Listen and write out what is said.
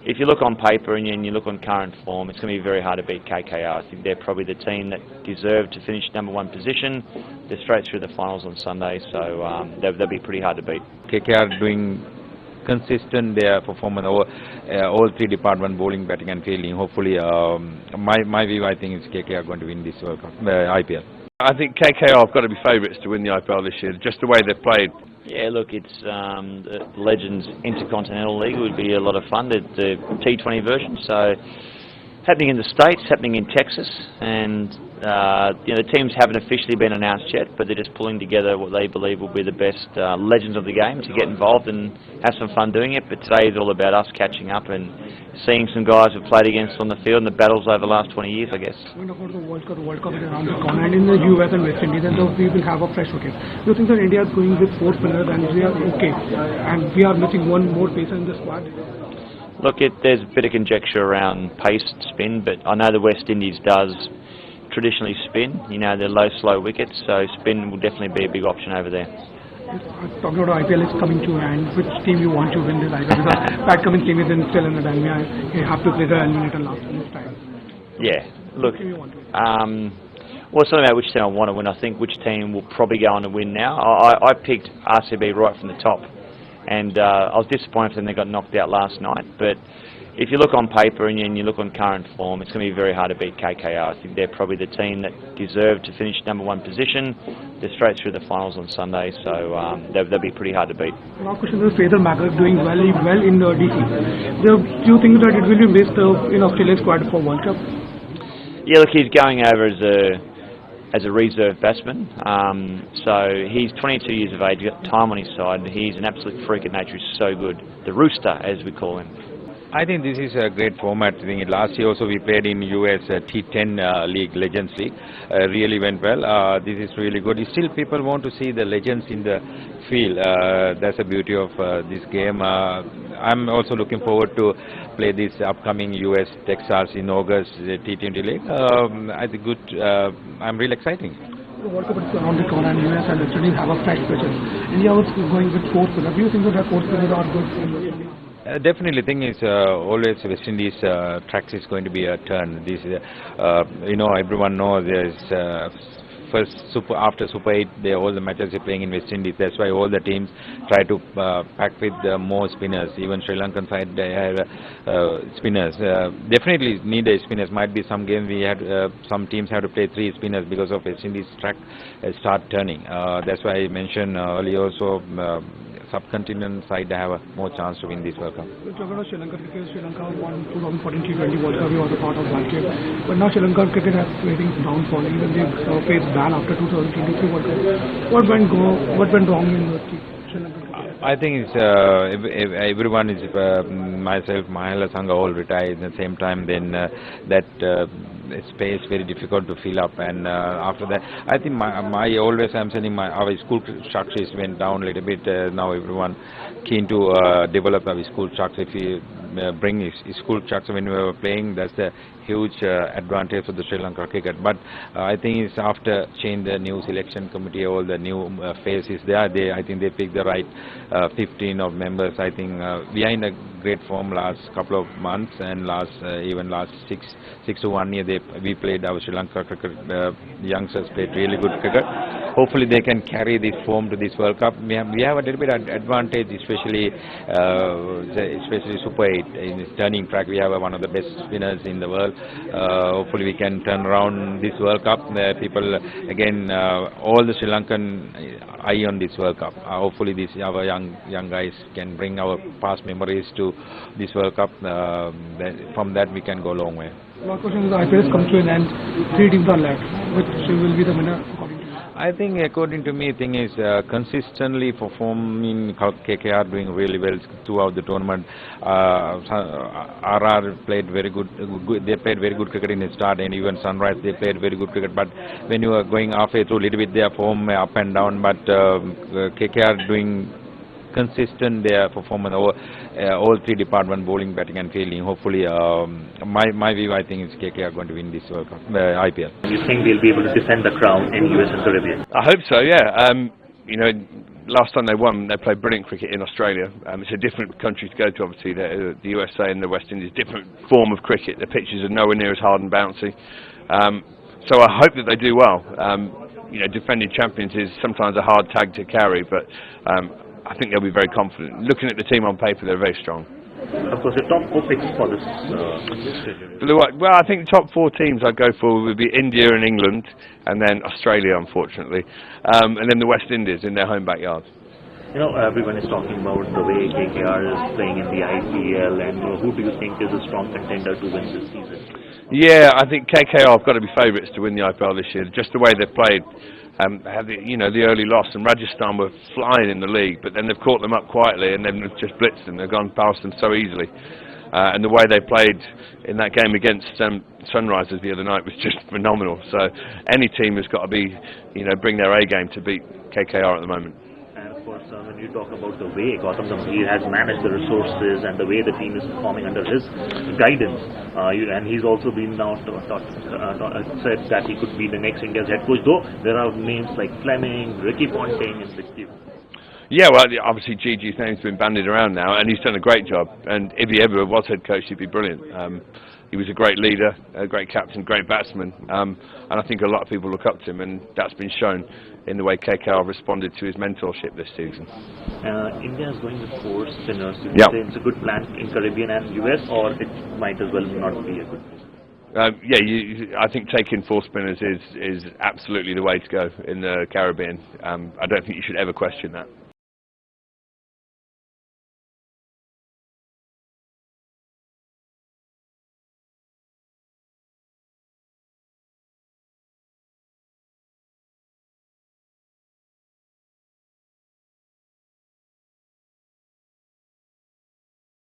if you look on paper and you look on current form, it's going to be very hard to beat KKR. I think they're probably the team that deserve to finish #1 position. They're straight through the finals on Sunday, so they'll be pretty hard to beat. KKR doing consistent their performance over all three departments, bowling, batting and fielding. Hopefully, my view, I think, is KKR going to win this World Cup, IPL. I think KKR have got to be favourites to win the IPL this year, just the way they've played. Yeah, look, it's the Legends Intercontinental League would be a lot of fun, the T20 version. So happening in the States, happening in Texas, and the teams haven't officially been announced yet, but they're just pulling together what they believe will be the best legends of the game to get involved and have some fun doing it. But today is all about us catching up and seeing some guys we've played against on the field and the battles over the last 20 years, I guess. When about the World Cup is around the corner, and in the US and West Indies, and we will have a fresh wicket. Do you think that India is going with 4 spinners and we are okay, and we are missing one more pacer in the squad? Look, there's a bit of conjecture around pace spin, but I know the West Indies does traditionally spin. You know, they're low, slow wickets, so spin will definitely be a big option over there. Talking about IPL is coming to an end. Which team you want to win this IPL? Because Pat Cummins team is still in the Dalmia. You have to play the eliminator last time. Yeah, look. Well, it's not about which team I want to win. I think which team will probably go on to win now. I picked RCB right from the top, and I was disappointed when they got knocked out last night. But if you look on paper and you look on current form, it's going to be very hard to beat KKR. I think they're probably the team that deserve to finish #1 position. They're straight through the finals on Sunday, so they'll be pretty hard to beat. Last question is Fraser Maggart doing well in the DC. Do you think that it will be missed in Australian squad for World Cup? Yeah, look, he's going over as a reserve batsman. So he's 22 years of age, he's got time on his side. He's an absolute freak of nature, he's so good. The Rooster, as we call him. I think this is a great format. I think last year also we played in US T10 League, Legends League. Really went well. This is really good. Still people want to see the legends in the field. That's the beauty of this game. I'm also looking forward to play this upcoming US Texas in August T20 League. I think good. I'm really exciting. The World Cup is around the corner, and US and West Indies have a fresh pitches. India was going with 4 spinners. Do you think that 4 spinners are good? Definitely, thing is always West Indies tracks is going to be a turn. This, everyone knows there's after Super 8, all the matches are playing in West Indies. That's why all the teams try to pack with more spinners. Even Sri Lankan side they have spinners. Definitely need a spinners. Might be some game we had some teams have to play 3 spinners because of West Indies track start turning. That's why I mentioned earlier also. Subcontinent side they have a more chance to win this World Cup. Let's talk about Sri Lanka cricket. Sri Lanka won 2014 T20 World Cup. You was a part of that game. But now Sri Lanka cricket has ratings downfall. Even they faced ban after 2023 World Cup. What went wrong in the Sri Lanka cricket? I think it's everyone is myself, Mahela Sangha all retired at the same time. Then that space very difficult to fill up, and after that I think my always I'm saying our school structures went down a little bit. Now everyone keen to develop our school structure. If you bring his school structure when we were playing, that's a huge advantage for the Sri Lanka cricket. But I think it's after change the new selection committee, all the new faces there. I think they picked the right 15 of members. I think we are in a great form last couple of months, and even last six to 1 year we played our Sri Lanka cricket. Youngsters played really good cricket. Hopefully they can carry this form to this World Cup. We have a little bit of advantage, especially Super 8 in this turning track. We have one of the best spinners in the world. Hopefully we can turn around this World Cup. People again, all the Sri Lankan eye on this World Cup. Hopefully our young guys can bring our past memories to this World Cup. From that we can go a long way. Last question is the IPL comes to an end. 3 teams are left. Which will be the winner according to you? I think according to me, thing is consistently performing. KKR doing really well throughout the tournament. RR played very good. They played very good cricket in the start, and even Sunrise they played very good cricket. But when you are going halfway through, a little bit their form up and down. But KKR doing consistent their performance over all 3 departments, bowling, batting and fielding. Hopefully, my view, I think, is KKR going to win this World Cup, IPL. You think they'll be able to defend the crown in US and Caribbean? I hope so, yeah. last time they won, they played brilliant cricket in Australia. It's a different country to go to, obviously, the USA and the West Indies, different form of cricket. The pitches are nowhere near as hard and bouncy. So I hope that they do well. You know, defending champions is sometimes a hard tag to carry, but I think they'll be very confident. Looking at the team on paper, they're very strong. Of course, the top 4 picks for this. Well, I think the top 4 teams I'd go for would be India and England, and then Australia, unfortunately, and then the West Indies in their home backyard. You know, everyone is talking about the way KKR is playing in the IPL, and who do you think is a strong contender to win this season? Yeah, I think KKR have got to be favourites to win the IPL this year. Just the way they've played. Had the early loss, and Rajasthan were flying in the league, but then they've caught them up quietly and then just blitzed them. They've gone past them so easily, and the way they played in that game against Sunrisers the other night was just phenomenal. So any team has got to be, bring their A game to beat KKR at the moment. And of course, when you talk about the way Gautam Gambhir has managed the resources and the way the team is performing under his guidance, and he's also been now said that he could be the next India's head coach, though there are names like Fleming, Ricky Ponting in the queue. Yeah, well, obviously Gigi's name's been bandied around now, and he's done a great job, and if he ever was head coach, he'd be brilliant. He was a great leader, a great captain, great batsman, and I think a lot of people look up to him, and that's been shown in the way KKR responded to his mentorship this season. India is going with 4 spinners. Yep. It's a good plan in Caribbean and US, or it might as well not be a good plan? I think taking 4 spinners is absolutely the way to go in the Caribbean. I don't think you should ever question that.